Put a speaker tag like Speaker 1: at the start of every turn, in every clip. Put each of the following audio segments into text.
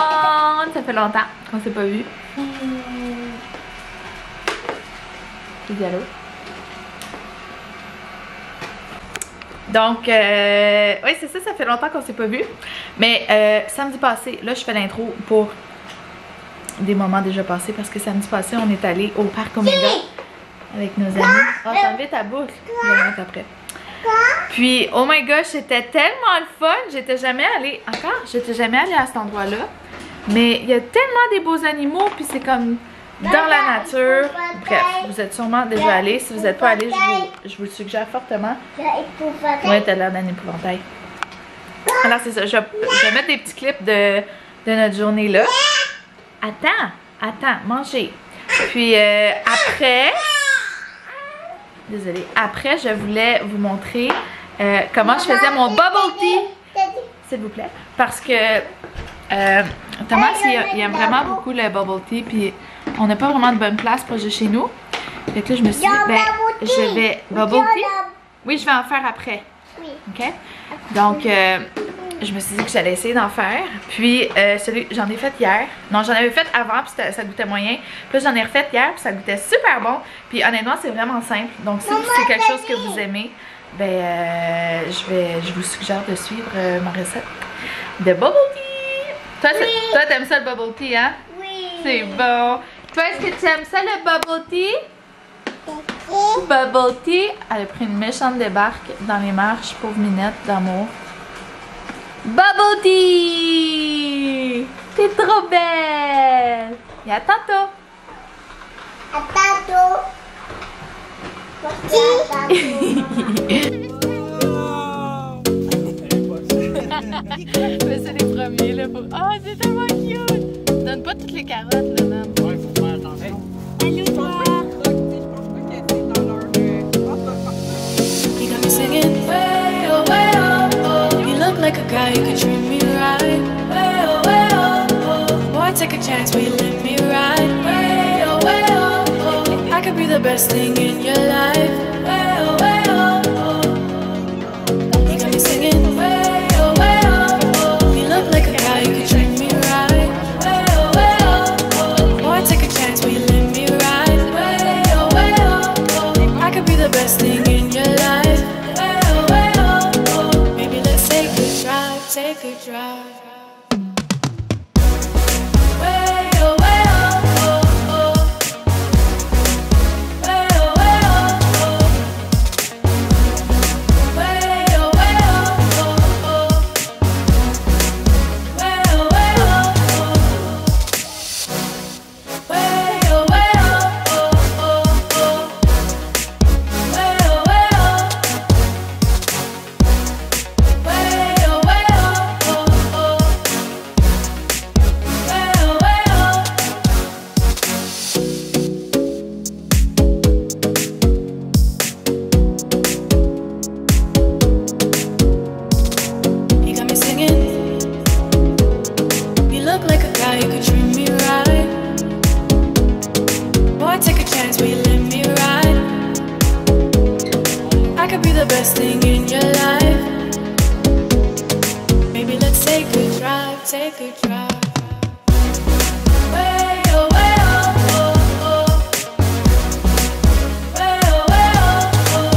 Speaker 1: monde! Ça fait longtemps qu'on s'est pas vu. Tu dis allô? Donc, oui, c'est ça, ça fait longtemps qu'on s'est pas vu. Mais samedi passé, là, je fais l'intro pour des moments déjà passés parce que samedi passé, on est allé au parc Omega avec nos amis. Oh, t'as enlevé ta bouche. Je vais le mettre après. Puis, oh my gosh, c'était tellement le fun. J'étais jamais allée, j'étais jamais allée à cet endroit-là. Mais il y a tellement des beaux animaux, puis c'est comme dans la nature. Bref, vous êtes sûrement déjà allés. Si vous n'êtes pas allés, je vous le suggère fortement. Ouais, t'as l'air d'un épouvantail. Alors, c'est ça. Je vais mettre des petits clips de notre journée là. Attends, mangez. Puis après... Désolée. Après, je voulais vous montrer comment je faisais mon bubble tea. S'il vous plaît. Parce que Thomas, il aime vraiment beaucoup le bubble tea. Puis on n'a pas vraiment de bonne place proche de chez nous. Fait que là, je me suis dit, ben, je vais... Bubble tea? Oui, je vais en faire après. OK? Donc, je me suis dit que j'allais essayer d'en faire. Puis, celui j'en ai fait hier. Non, j'en avais fait avant, puis ça goûtait moyen. Puis j'en ai refait hier, puis ça goûtait super bon. Puis honnêtement, c'est vraiment simple. Donc, si c'est quelque chose que vous aimez, ben, je vous suggère de suivre ma recette de bubble tea. Toi, t'aimes ça le bubble tea, hein?
Speaker 2: Oui.
Speaker 1: C'est bon. Toi, est-ce que tu aimes ça le bubble tea? Bubble tea. Elle a pris une méchante débarque dans les marches, pauvre minette d'amour. Bubble tea! T'es trop belle! Et à tantôt!
Speaker 2: À tantôt!
Speaker 1: Mais c'est les premiers là pour... Oh, c'est tellement cute! Donne pas toutes les carottes là, man.
Speaker 3: Ouais, faut faire attention.
Speaker 2: Allô, toi!
Speaker 4: You got me singing way oh, way oh, oh. You look like a guy who could treat me right. Way oh, oh. Boy, take a chance, will you let me ride? Way oh, oh. I could be the best thing in your life. Way oh, oh. You got me singing way oh. You look like a guy who could treat me right. Way oh. Boy, take a chance, will you let me ride? Way oh. I could be the best thing in your life. Maybe let's take a drive, take a drive. Way oh, way oh, oh, oh. Way oh, way oh, oh. Way oh, way oh, oh, oh. Way oh, way oh, oh. Way oh, way oh, oh, oh. Way oh, way oh. Way oh, way oh, oh, oh. Way oh, way oh. You got me singing. You look like a guy who could treat me right. Boy, take a chance, will you let me ride? I could be the best thing in your life. Maybe let's take a drive, take a drive. Way oh, way oh, oh, oh. Way oh, way oh, oh.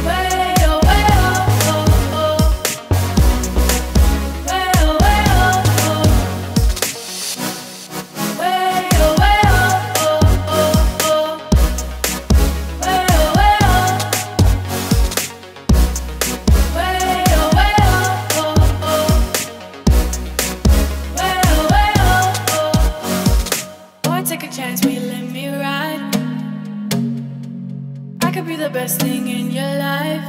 Speaker 4: Way oh, way oh, oh, oh. Way oh, way oh, oh. Way oh, way oh, oh, oh. Way oh, way oh. Way oh, way oh, oh, oh. Way oh, way oh, oh. Boy, take a chance, will you let me ride? I could be the best thing in your life.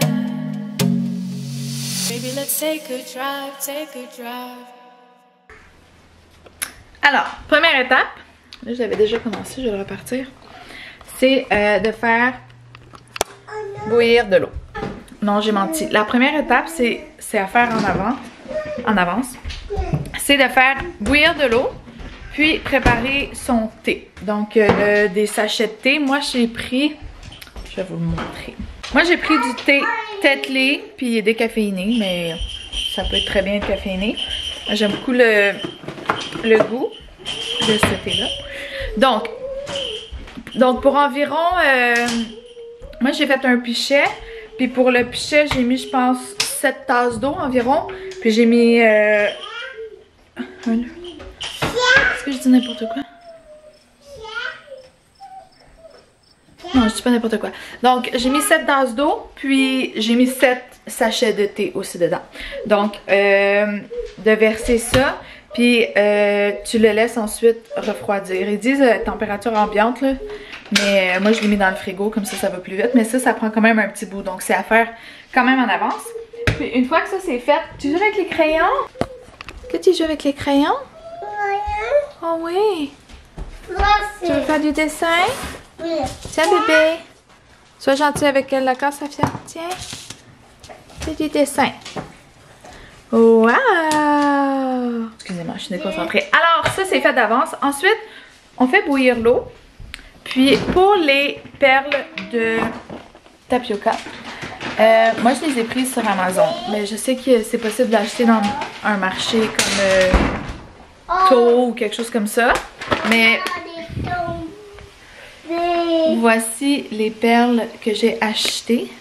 Speaker 4: Maybe let's take a drive, take a drive.
Speaker 1: Alors, première étape, là j'avais déjà commencé, je vais le repartir, c'est de faire bouillir de l'eau. Non, j'ai menti. La première étape, c'est à faire en avance. C'est de faire bouillir de l'eau, puis préparer son thé. Donc, des sachets de thé. Moi, j'ai pris... Je vais vous le montrer. Moi, j'ai pris du thé Tetley, puis décaféiné, mais ça peut être très bien décaféiné. J'aime beaucoup le goût de ce thé-là. Donc pour environ... moi, j'ai fait un pichet. Puis pour le pichet, j'ai mis, je pense, 7 tasses d'eau environ. Puis j'ai mis... Est-ce que je dis n'importe quoi? Non, je dis pas n'importe quoi. Donc, j'ai mis 7 tasses d'eau, puis j'ai mis 7 sachets de thé aussi dedans. Donc, de verser ça, puis tu le laisses ensuite refroidir. Ils disent température ambiante, là, mais moi je l'ai mis dans le frigo, comme ça va plus vite. Mais ça prend quand même un petit bout, donc c'est à faire quand même en avance. Puis une fois que ça c'est fait, tu joues avec les crayons? Que tu joues avec les crayons? Oh oui! Tu veux faire du dessin?
Speaker 2: Oui.
Speaker 1: Tiens bébé, sois gentil avec elle, d'accord Safia? Tiens, fais du dessin. Wow! Excusez-moi, je suis déconcentrée. Alors, ça c'est fait d'avance. Ensuite, on fait bouillir l'eau. Puis pour les perles de tapioca, moi je les ai prises sur Amazon. Mais je sais que c'est possible d'acheter dans un marché comme Too ou quelque chose comme ça. Mais voici les perles que j'ai achetées.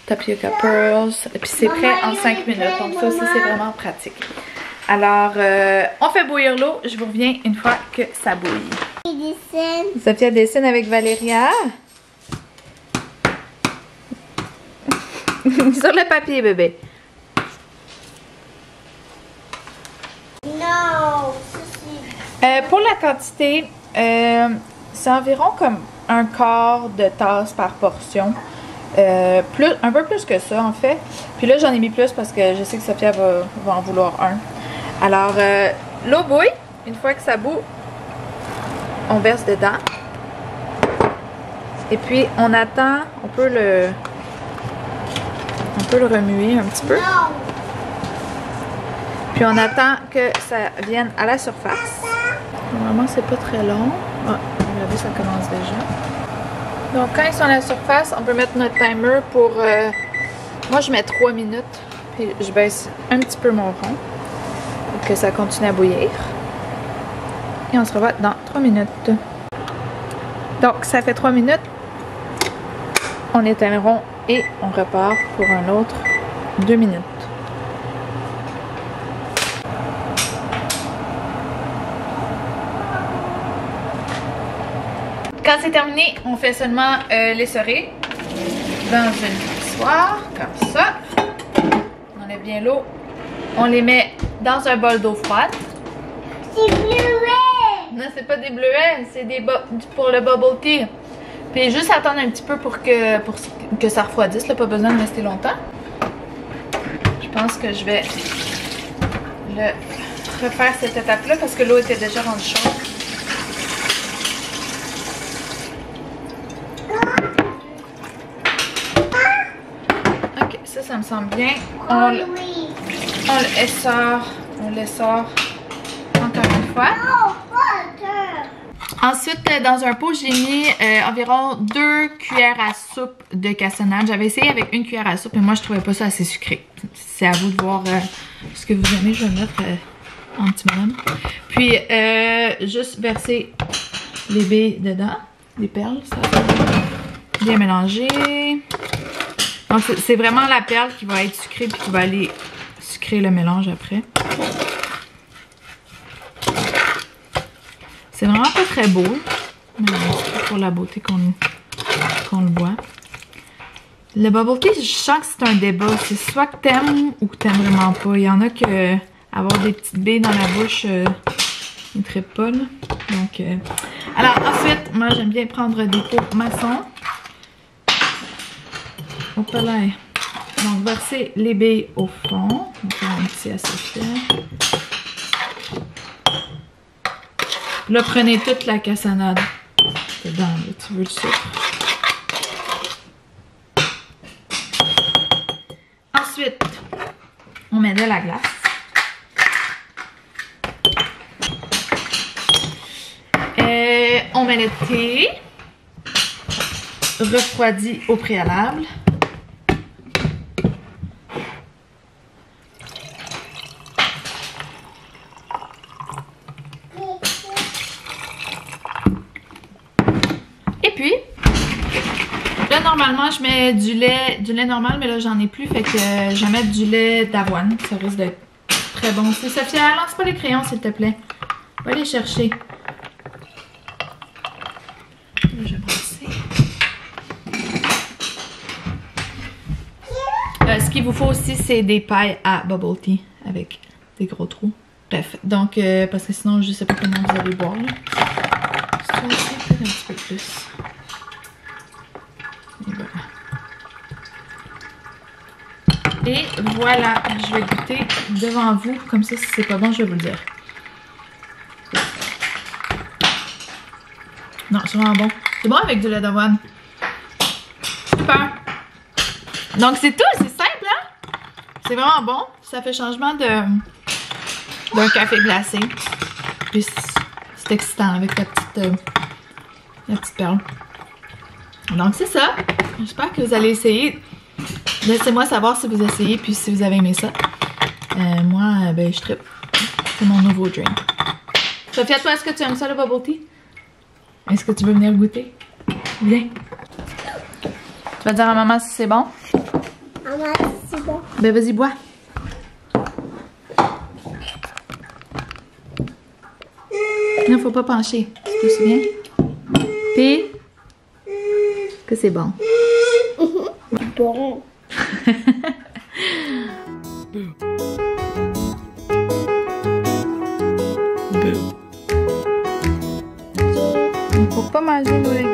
Speaker 1: Tapioca Pearls. Et puis c'est prêt en 5 minutes. Donc ça aussi c'est vraiment pratique. Alors, on fait bouillir l'eau. Je vous reviens une fois que ça bouille. Sophia dessine avec Valéria. Sur le papier, bébé.
Speaker 2: Non.
Speaker 1: Pour la quantité, c'est environ comme un quart de tasse par portion. Un peu plus que ça en fait. Puis là j'en ai mis plus parce que je sais que Sophia va en vouloir un. Alors l'eau bouille. Une fois que ça bout, on verse dedans. Et puis on attend, on peut le remuer un petit peu. Puis on attend que ça vienne à la surface. Normalement c'est pas très long. Ah, regardez, ça commence déjà. Donc quand ils sont à la surface, on peut mettre notre timer pour... moi je mets 3 minutes. Puis je baisse un petit peu mon rond pour que ça continue à bouillir. Et on se revoit dans 3 minutes. Donc ça fait 3 minutes. On éteint le rond et on repart pour un autre 2 minutes. Quand c'est terminé, on fait seulement l'essorer dans une passoire, comme ça. On enlève bien l'eau. On les met dans un bol d'eau froide.
Speaker 2: C'est bleuet!
Speaker 1: Non, c'est pas des bleuets, c'est pour le bubble tea. Puis juste attendre un petit peu pour que ça refroidisse, là, pas besoin de rester longtemps. Je pense que je vais refaire cette étape-là parce que l'eau était déjà rendue chaude. Ok, ça me semble bien. On l'essore encore une fois. Ensuite, dans un pot, j'ai mis environ 2 cuillères à soupe de cassonade. J'avais essayé avec 1 cuillère à soupe, mais moi, je trouvais pas ça assez sucré. C'est à vous de voir ce que vous aimez. Je vais le mettre en petit bonhomme. Puis, juste verser les billes dedans, les perles, ça va bien mélanger. Donc, c'est vraiment la perle qui va être sucrée puis qui va aller sucrer le mélange après. C'est vraiment pas très beau, mais c'est pour la beauté qu'on le boit. Le bubble tea, je sens que c'est un débat. C'est soit que t'aimes ou que t'aimes vraiment pas. Il y en a que avoir des petites billes dans la bouche, ils ne trippent pas, là. Donc, alors ensuite, moi j'aime bien prendre des pots maçons. Hop là. Donc, verser les billes au fond. On va faire un petit associé. Là, prenez toute la cassonade dedans, là, tu veux le sucre. Ensuite, on met de la glace. On met le thé refroidi au préalable. puis, là, normalement, je mets du lait normal, mais là, j'en ai plus. Fait que je vais mettre du lait d'avoine. Ça risque d'être très bon aussi. Sophia, lance pas les crayons, s'il te plaît. Va les chercher. Là, je vais brasser. Ce qu'il vous faut aussi, c'est des pailles à bubble tea avec des gros trous. Bref, donc, parce que sinon, je sais pas comment vous allez boire. Ça aussi, peut-être un petit peu plus. Et voilà, je vais goûter devant vous, comme ça si c'est pas bon, je vais vous le dire. Non, c'est vraiment bon. C'est bon avec du lait d'avoine. Super. Donc c'est tout, c'est simple, hein? C'est vraiment bon. Ça fait changement d'un café glacé. Puis c'est excitant avec la petite perle. Donc c'est ça. J'espère que vous allez essayer. Laissez-moi savoir si vous essayez puis si vous avez aimé ça. Moi, ben je trippe. C'est mon nouveau drink. Sophia, toi, est-ce que tu aimes ça le bubble tea? Est-ce que tu veux venir goûter? Viens. Tu vas dire à maman si c'est bon?
Speaker 2: Maman, c'est bon.
Speaker 1: Ben vas-y, bois. Non, faut pas pencher. Tu te souviens? Puis, que c'est bon.
Speaker 2: Bon.
Speaker 1: Faut pas manger nos légumes.